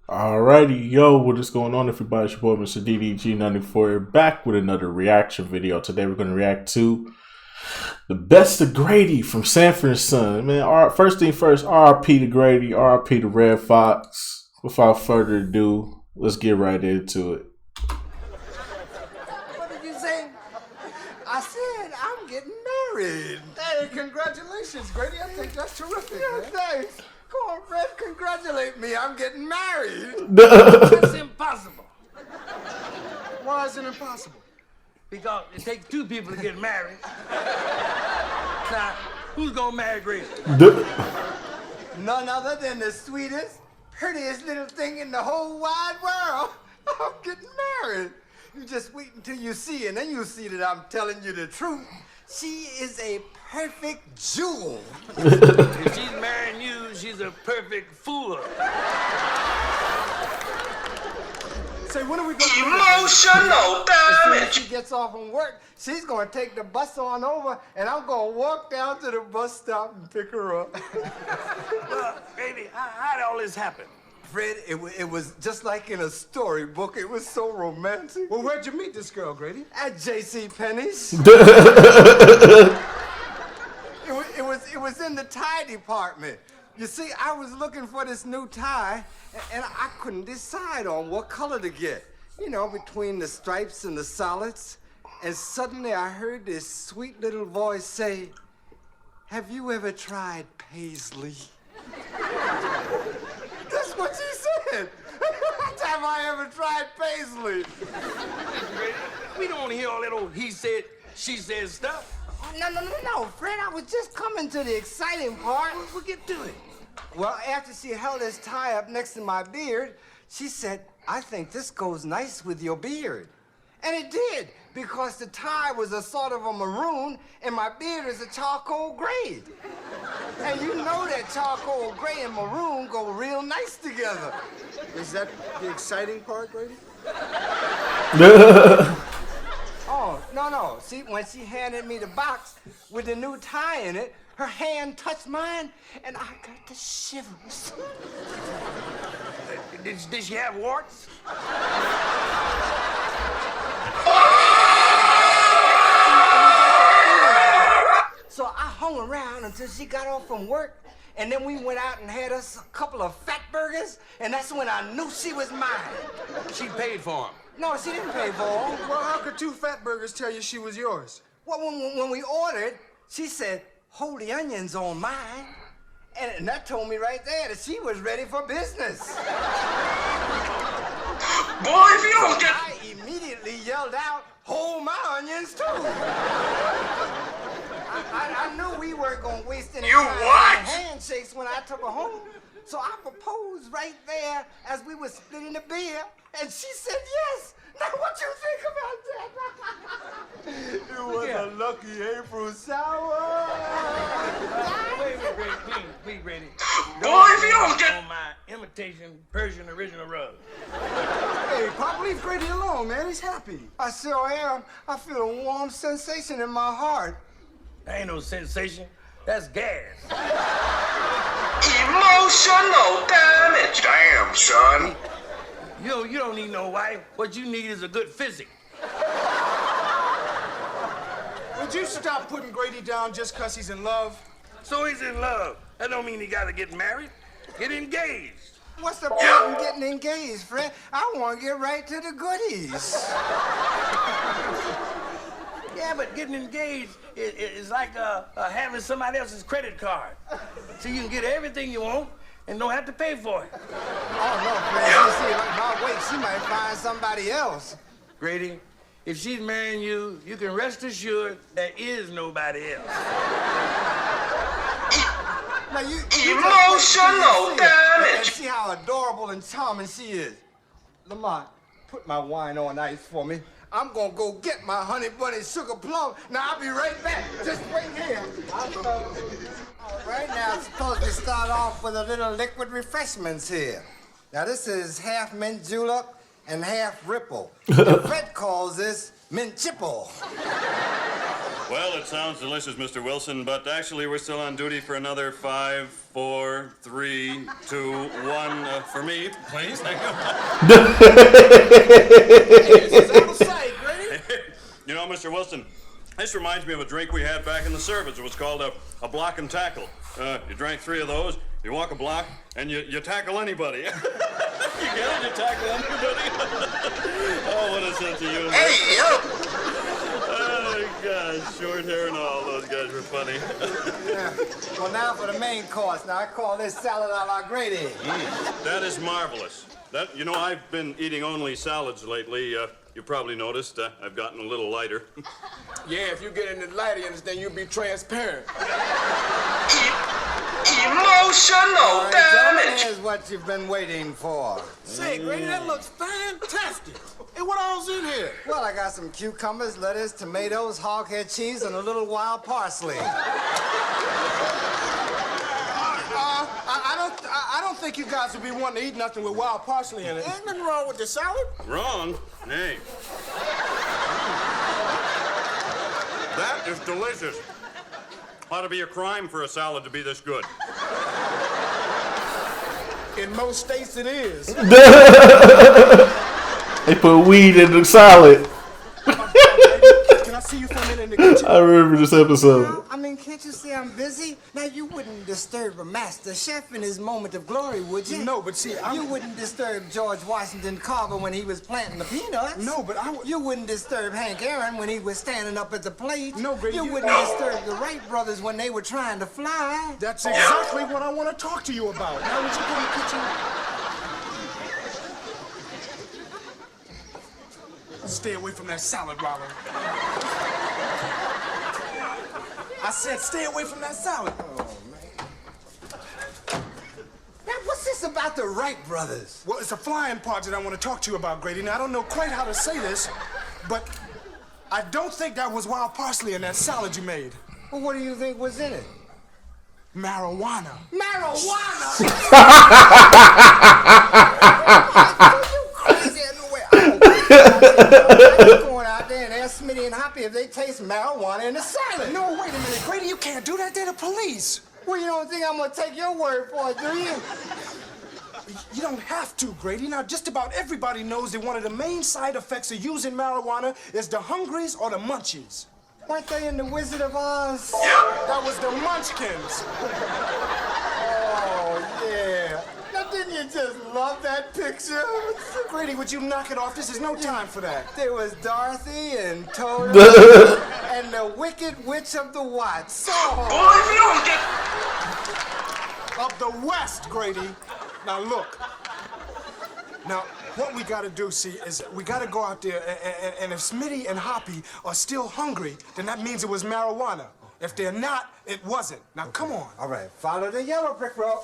Alrighty, yo, what is going on, everybody? It's your boy, Mr. DDG94, back with another reaction video. Today, we're going to react to the best of Grady from Sanford and Son. Man, first thing first, RIP to Grady, RIP to Red Fox. Without further ado, let's get right into it. What did you say? I said I'm getting married. Hey, congratulations, Grady. I think that's terrific, Yeah, man. thanks. Come on, Fred, congratulate me. I'm getting married. It's impossible. Why is it impossible? Because it takes two people to get married. Now, who's gonna marry Grady? None other than the sweetest, prettiest little thing in the whole wide world. I'm getting married. You just wait until you see it, and then you'll see that I'm telling you the truth. She is a perfect jewel. If she's marrying you, she's a perfect fool. Say, when are we going to... As Emotional soon as damage. she gets off from work, she's going to take the bus on over, and I'm going to walk down to the bus stop and pick her up. Well, Grady, how did all this happen? Fred, it was just like in a storybook. It was so romantic. Well, where'd you meet this girl, Grady? At J.C. Penney's. It was in the tie department. You see, I was looking for this new tie, and I couldn't decide on what color to get. You know, between the stripes and the solids. And suddenly I heard this sweet little voice say, "Have you ever tried paisley?" That's what she said. Have I ever tried paisley? Grady, we don't want to hear all that old he said, she said stuff. Oh, no, Fred. I was just coming to the exciting part. We'll get to it. Well, after she held this tie up next to my beard, she said, "I think this goes nice with your beard." And it did, because the tie was a sort of a maroon, and my beard is a charcoal gray. And you know that charcoal gray and maroon go real nice together. Is that the exciting part, Grady? Oh, no. See, when she handed me the box with the new tie in it, her hand touched mine, and I got the shivers. Did she have warts? So I hung around until she got off from work, and then we went out and had us a couple of fat burgers, and that's when I knew she was mine. She paid for them. No, she didn't pay for them. Well, how could two fat burgers tell you she was yours? Well, when we ordered, she said, "Hold the onions on mine." And that told me right there that she was ready for business. Boy, if you don't get... I immediately yelled out, "Hold my onions too." I knew we weren't gonna waste any You time what? on handshakes when I took her home. So I proposed right there as we were splitting the beer, and she said yes. Now what you think about that? It was a lucky April sour. Wait, please, Grady. Boy, if you don't get... on my imitation Persian original rug. Hey, Pop, leave Grady alone, man. He's happy. I sure am. I feel a warm sensation in my heart. That ain't no sensation. That's gas. Emotional damage. Damn, son. You don't need no wife. What you need is a good physic. Would you stop putting Grady down just because he's in love? So he's in love. That don't mean he gotta get married. Get engaged. What's the point in getting engaged, Fred? I want to get right to the goodies. Yeah, but getting engaged is like having somebody else's credit card. So you can get everything you want and don't have to pay for it. Oh, no, Fred. You see, if I wait, she might find somebody else. Grady, if she's marrying you, you can rest assured there is nobody else. Now, you Emotional damage. And see how adorable and charming she is. Lamont, put my wine on ice for me. I'm gonna go get my honey bunny sugar plum. Now, I'll be right back. Just wait here. All right, now, I'm supposed to start off with a little liquid refreshments here. Now, this is half mint julep and half ripple. And Fred calls this mint chipple. Well, it sounds delicious, Mr. Wilson, but actually we're still on duty for another 5, 4, 3, 2, 1 for me, please. Thank you. This is out of sight, Grady. You know, Mr. Wilson, this reminds me of a drink we had back in the service. It was called a block and tackle. You drank 3 of those, you walk a block, and you tackle anybody. You get it? You tackle anybody? Oh, what a sense of humor. Hey, yo! Oh, gosh, short hair and all, those guys were funny. Yeah. Well, now for the main course. Now, I call this salad a la Grady. That is marvelous. You know, I've been eating only salads lately. You probably noticed I've gotten a little lighter. Yeah, if you get in the lighter, then you'll be transparent. Emotional damage. Here's what you've been waiting for. Say, Grady, that looks fantastic. Hey, what all's in here? Well, I got some cucumbers, lettuce, tomatoes, hoghead cheese, and a little wild parsley. I don't think you guys would be wanting to eat nothing with wild parsley in it. Ain't nothing wrong with the salad. Wrong? Nay. That is delicious. Ought to be a crime for a salad to be this good. In most states, it is. They put weed in the salad. Can I see you for a minute in the kitchen? I remember this episode. I mean, can't you see I'm busy? Now, you wouldn't disturb a master chef in his moment of glory, would you? No, but see, You wouldn't disturb George Washington Carver when he was planting the peanuts. No, but I would... You wouldn't disturb Hank Aaron when he was standing up at the plate. No, Grady, You wouldn't disturb the Wright brothers when they were trying to fly. That's exactly what I want to talk to you about. Now, would you go in the kitchen? Stay away from that salad, Robert. I said stay away from that salad. Oh, man. Now, what's this about the Wright brothers? Well, it's a flying part that I want to talk to you about, Grady. Now, I don't know quite how to say this, but I don't think that was wild parsley in that salad you made. Well, what do you think was in it? Marijuana. Marijuana! You crazy? No way. I'm going out there and ask Smitty and Hoppy if they taste marijuana in the salad. No, wait a minute, Grady. You can't do that. They're the police. Well, you don't think I'm going to take your word for it, do you? You don't have to, Grady. Now, just about everybody knows that one of the main side effects of using marijuana is the hungries or the munchies. Weren't they in The Wizard of Oz? That was the munchkins. Oh, yeah. Now, didn't you just love that picture? Grady, would you knock it off? This is no time for that. There was Dorothy and Toto and the Wicked Witch of the Watts. Boy, if you don't get... Of the West, Grady. Now, look. Now, what we gotta do, see, is we gotta go out there, and if Smitty and Hoppy are still hungry, then that means it was marijuana. If they're not, it wasn't. Now, come on. All right, follow the yellow brick road.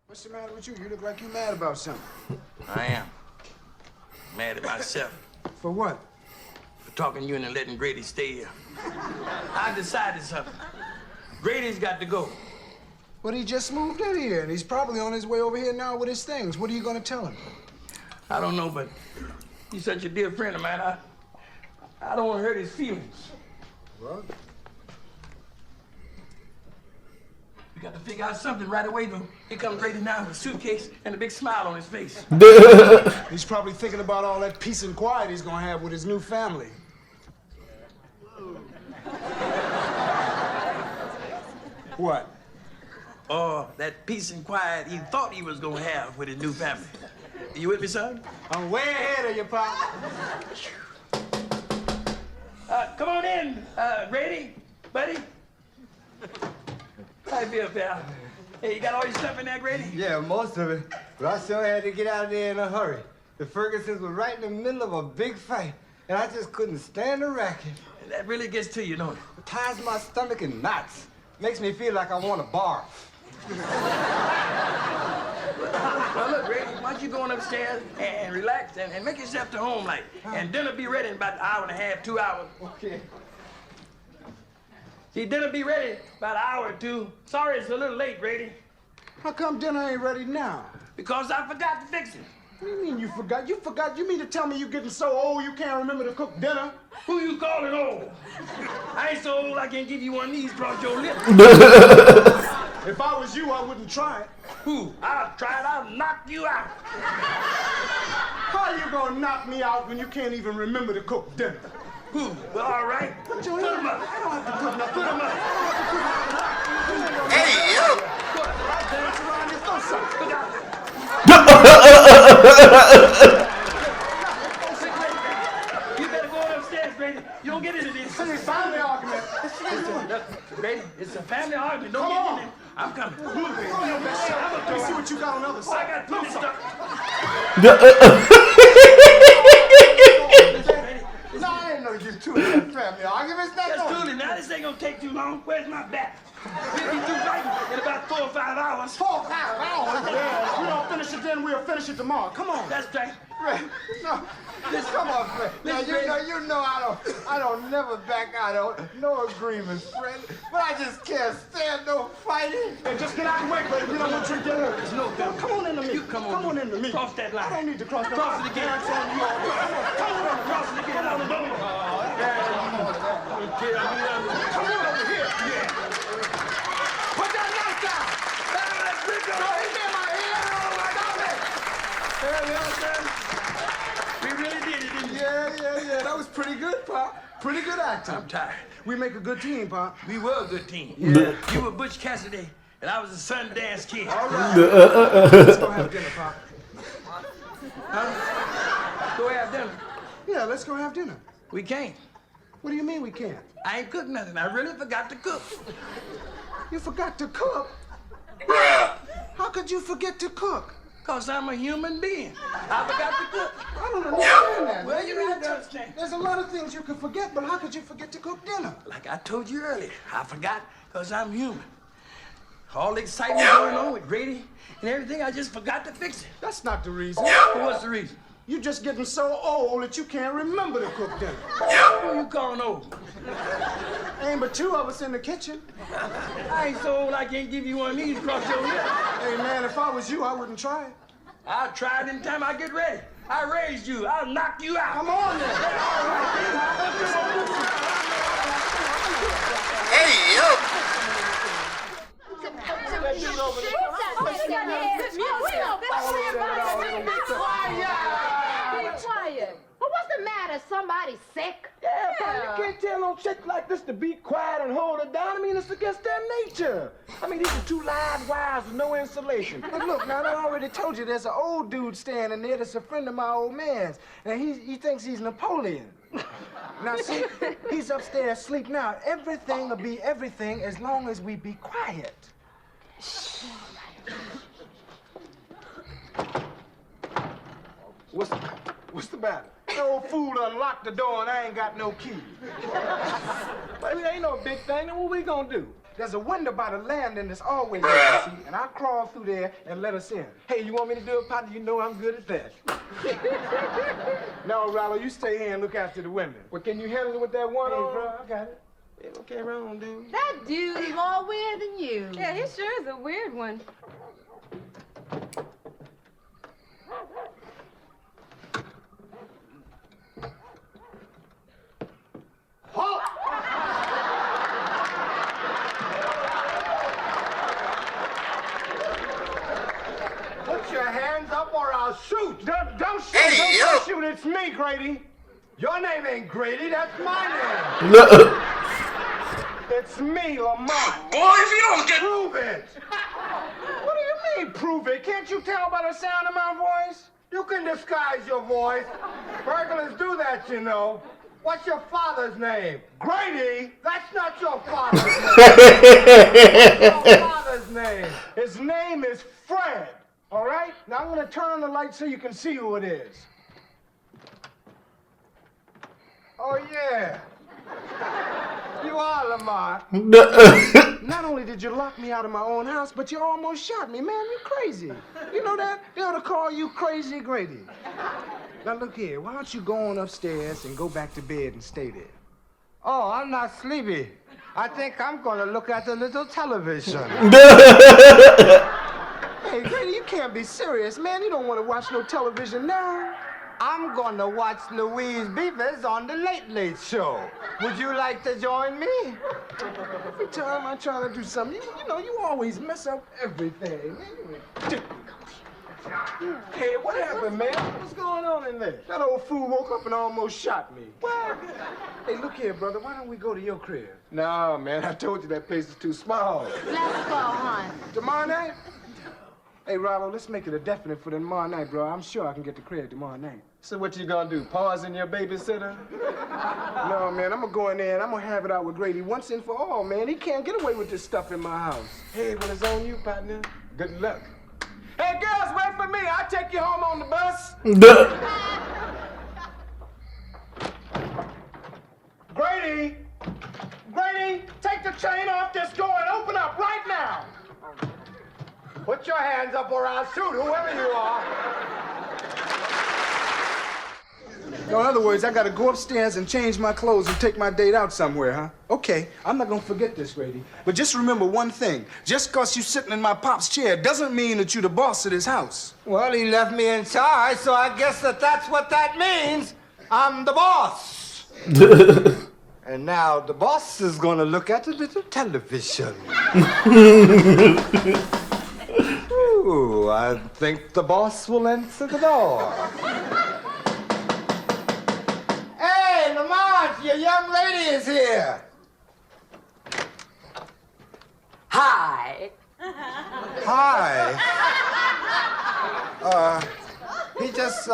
What's the matter with you? You look like you're mad about something. I am. Mad at myself For what? for talking you into letting Grady stay here. I decided something. Grady's got to go. But he just moved in here, and he's probably on his way over here now with his things. What are you gonna tell him? I don't know, but he's such a dear friend of mine. I don't want to hurt his feelings. What? We got to figure out something right away, though. Here comes Grady now with a suitcase and a big smile on his face. He's probably thinking about all that peace and quiet he's gonna have with his new family. What? Oh, that peace and quiet he thought he was going to have with his new family. You with me, son? I'm way ahead of you, Pop. Come on in, Grady, buddy. How you feel, pal? Hey, you got all your stuff in there, Grady? Yeah, most of it. But I sure had to get out of there in a hurry. The Fergusons were right in the middle of a big fight, and I just couldn't stand the racket. That really gets to you, don't it? It ties my stomach in knots. Makes me feel like I want to barf. Well, look, Grady, why don't you go on upstairs and relax and make yourself to home like. And dinner be ready in about an hour and a half, 2 hours. Okay. See, dinner be ready about an hour or two. Sorry it's a little late, Grady. How come dinner ain't ready now? Because I forgot to fix it. What do you mean you forgot? You forgot? You mean to tell me you getting so old you can't remember to cook dinner? Who you calling old? I ain't so old I can't give you one of these across your lips. If I was you, I wouldn't try it. Who? I'll try it. I'll knock you out. How you gonna knock me out when you can't even remember to cook dinner? Who? Well, all right. Put your Put hand him up. I don't have to put nothing. Put him up. Hey, you! Right dance around your throat, son. Look out. You better go upstairs, Grady. You don't get into this. It's a family argument. Look, Grady, it's a family argument. Don't Come get on. in it. I'm coming. Move it. Let me see what you got on the other I side. got plenty stuff. No, I didn't know you two had family arguments. That's truly. Now this ain't gonna take too long. Where's my bat? We'll be through writing in about 4 or 5 hours. 4 or 5 hours. Yeah, if we don't finish it then, we'll finish it tomorrow. Come on. That's right. Fred, no, come on, Fred. Now, you know I don't never back out of no agreements, Fred. But I just can't stand no fighting. Hey, just get out of the way, baby. We don't want you to get hurt. There's no doubt. Come on into me. You come on into me. Cross that line. I don't need to cross the line. Cross it again. Dance on you all day. Come on, cross it again. Come on, Come on over here. Yeah. Put that knife down. Let's Don't hit me in my ear. Stop it. We really did it, didn't we? Yeah. That was pretty good, Pop. Pretty good acting. I'm tired. We make a good team, Pop. We were a good team. Yeah. You were Butch Cassidy, and I was a Sundance Kid. All right. Let's go have dinner, Pop. Huh? Go have dinner. Yeah, let's go have dinner. We can't. What do you mean we can't? I ain't cooked nothing. I really forgot to cook. You forgot to cook? How could you forget to cook? Because I'm a human being. I forgot to cook. I don't understand that. Well, you have to understand. There's a lot of things you can forget, but how could you forget to cook dinner? Like I told you earlier, I forgot because I'm human. All the excitement going on with Grady and everything, I just forgot to fix it. That's not the reason. Well, what's the reason? You're just getting so old that you can't remember to cook dinner. Who you calling old? Ain't but 2 of us in the kitchen. I ain't so old I can't give you one of these across your lips. Hey, man, if I was you, I wouldn't try it. I'll try it anytime I get ready. I raised you. I'll knock you out. Come on, then. Hey, you! Be quiet. Well, what's the matter? Somebody sick? Yeah, Pop, you can't tell no chick like this to be quiet and hold her down. I mean, it's against their nature. I mean, these are 2 live wires with no insulation. But look, now, I already told you there's an old dude standing there that's a friend of my old man's, and he thinks he's Napoleon. Now, see, he's upstairs asleep now. Everything will be everything as long as we be quiet. What's the matter? The old fool unlocked the door and I ain't got no key. Baby, ain't no big thing. Then what we gonna do? There's a window by the landing that's always open, see, and I crawl through there and let us in. Hey, you want me to do it, partner? You know I'm good at that. No, Rollo, you stay here and look after the women. Well, can you handle it with that one Hey, on? bro, I got it. Yeah, don't carry around, dude. That dude is more weird than you. Yeah, he sure is a weird one. Put your hands up or I'll shoot. Don't shoot, Hey, don't you! shoot, it's me, Grady. Your name ain't Grady, that's my name. It's me, Lamont. Boy, if you don't get... Prove it. What do you mean, prove it? Can't you tell by the sound of my voice? You can disguise your voice. Burglars do that, you know. What's your father's name? Grady? That's not your father's name. What's your father's name? His name is Fred, all right? Now I'm gonna turn on the light so you can see who it is. Oh, yeah. You are Lamont. Not only did you lock me out of my own house, but you almost shot me, man. You crazy. You know that? They ought to call you Crazy Grady. Now look here, why don't you go on upstairs and go back to bed and stay there? Oh, I'm not sleepy. I think I'm gonna look at the little television. Hey, Grady, you can't be serious, man. You don't want to watch no television now. I'm gonna watch Louise Beavers on the Late Late Show. Would you like to join me? Every time I try to do something, you know, you always mess up everything. Man, you ridiculous. Hey, what happened, man? What's going on in there? That old fool woke up and almost shot me. What? Hey, look here, brother. Why don't we go to your crib? No, man. I told you that place is too small. Let's go, hon. Tomorrow night? Hey, Rollo, let's make it a definite for tomorrow night, bro. I'm sure I can get the crib tomorrow night. So what you gonna do, pause in your babysitter? No, man, I'm gonna go in there and I'm gonna have it out with Grady once and for all, man. He can't get away with this stuff in my house. Hey, well, it's on you, partner. Good luck. Hey, girls, wait for me. I'll take you home on the bus. Grady! Grady, take the chain off this door and open up right now. Put your hands up or I'll shoot whoever you are. No, in other words, I gotta go upstairs and change my clothes and take my date out somewhere, huh? Okay, I'm not gonna forget this, Grady. But just remember one thing. Just because you're sitting in my pop's chair doesn't mean that you're the boss of this house. Well, he left me in charge, so I guess that's what that means. I'm the boss. And now the boss is gonna look at the little television. Ooh, I think the boss will answer the door. Hey, Lamont, your young lady is here. Hi. Hi. He just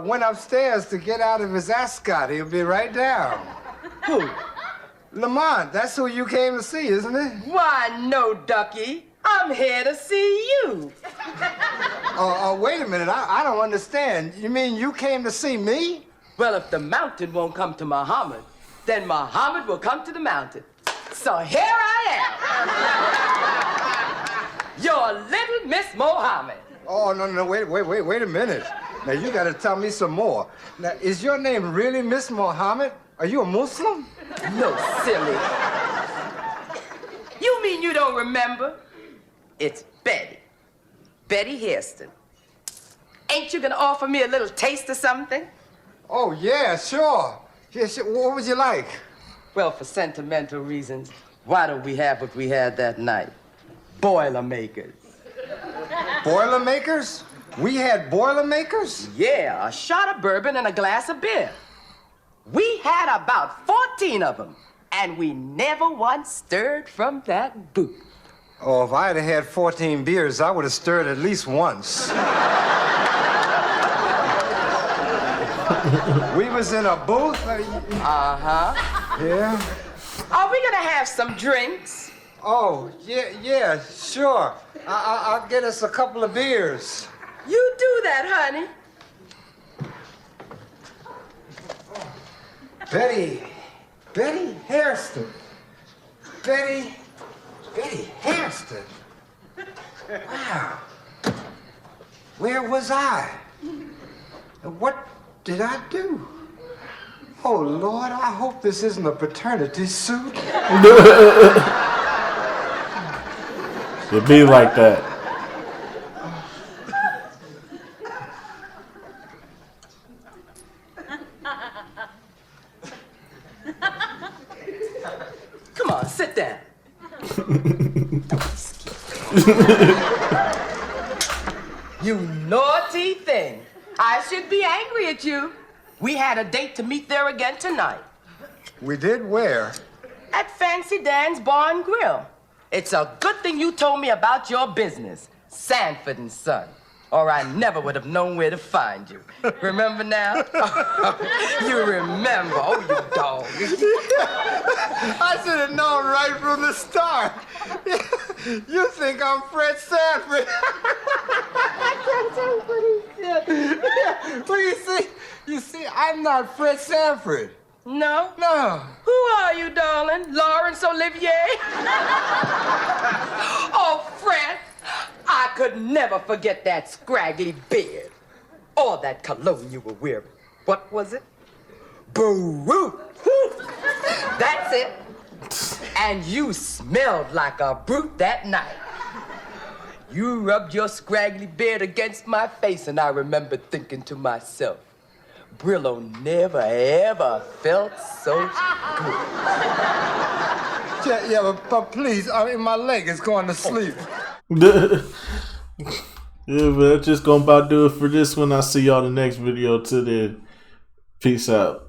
went upstairs to get out of his ascot. He'll be right down. Who? Lamont, that's who you came to see, isn't it? Why, no, Ducky. I'm here to see you. Wait a minute. I don't understand. You mean you came to see me? Well, if the mountain won't come to Muhammad, then Muhammad will come to the mountain. So here I am. Your little Miss Mohammed. Oh, no, wait a minute. Now, you got to tell me some more. Now, is your name really Miss Mohammed? Are you a Muslim? No, silly. You mean you don't remember? It's Betty. Betty Hairston. Ain't you gonna offer me a little taste of something? Oh, yeah, sure. Yeah, sure. What would you like? Well, for sentimental reasons, why don't we have what we had that night? Boilermakers. Boilermakers? We had Boilermakers? Yeah, a shot of bourbon and a glass of beer. We had about 14 of them, and we never once stirred from that booth. Oh, if I had 14 beers, I would have stirred at least once. We was in a booth? Uh-huh. Yeah? Are we gonna have some drinks? Oh, yeah, sure. I'll get us a couple of beers. You do that, honey. Betty Hairston. Betty Hairston. Wow. Where was I? And what did I do? Oh, Lord, I hope this isn't a paternity suit. It'd be like that. Come on, sit down. You naughty thing. I should be angry at you. We had a date to meet there again tonight. We did where? At Fancy Dan's Bar and Grill. It's a good thing you told me about your business, Sanford and Son, or I never would have known where to find you. Remember now? You remember. Oh, you dog. I should have known right from the start. You think I'm Fred Sanford. Well, you see, I'm not Fred Sanford. No? No. Who are you, darling? Laurence Olivier? Oh, Fred, I could never forget that scraggly beard. Or that cologne you were wearing. What was it? Baruch. That's it. And you smelled like a brute that night. You rubbed your scraggly beard against my face, and I remember thinking to myself, Brillo never, ever felt so good. Yeah, but please, I mean, my leg is going to sleep. Yeah, but that's just gonna about do it for this one. I'll see y'all in the next video. Till then, peace out.